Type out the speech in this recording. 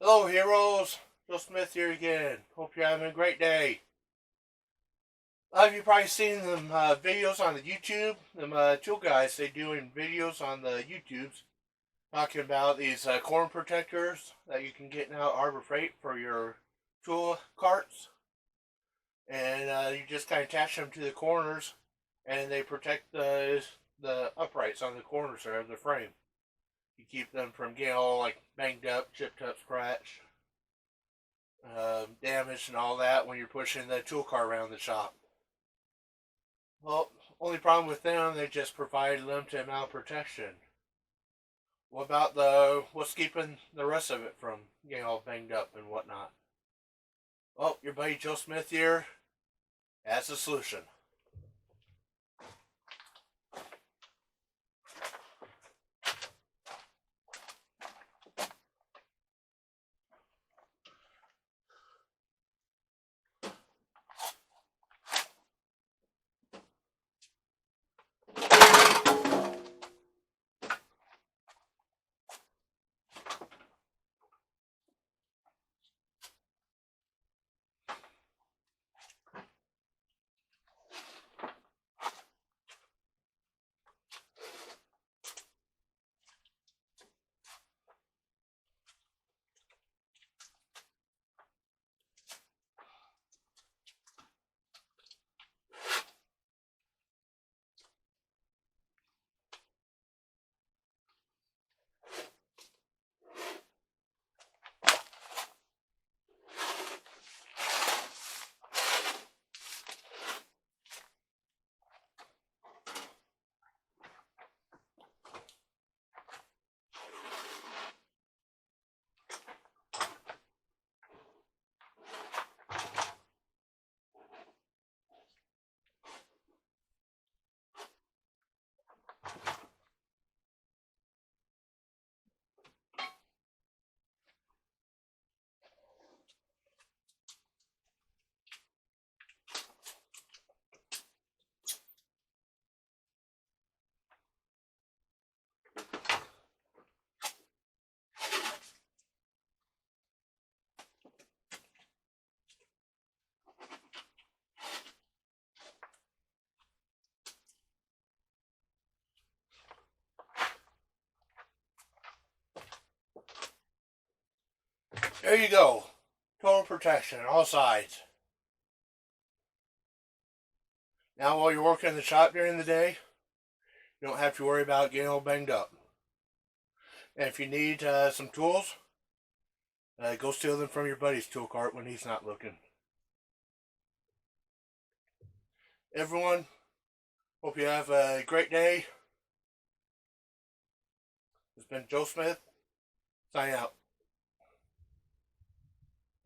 Hello, heroes. Joe Smith here again. Hope you're having a great day. A lot of you probably seen them videos on the YouTube. Them tool guys, they doing videos on the YouTubes talking about these corn protectors that you can get now at Harbor Freight for your tool carts. And you just kind of attach them to the corners, and they protect the uprights on the corners there of the frame. You keep them from getting all like banged up, chipped up, scratched. Damage and all that when you're pushing the tool car around the shop. Well, only problem with them, they just provide a limited amount of protection. What about what's keeping the rest of it from getting all banged up and whatnot? Well, your buddy Joe Smith here has a solution. There you go. Total protection on all sides. Now while you're working in the shop during the day, you don't have to worry about getting all banged up. And if you need some tools, go steal them from your buddy's tool cart when he's not looking. Everyone, hope you have a great day. It's been Joe Smith, signing out.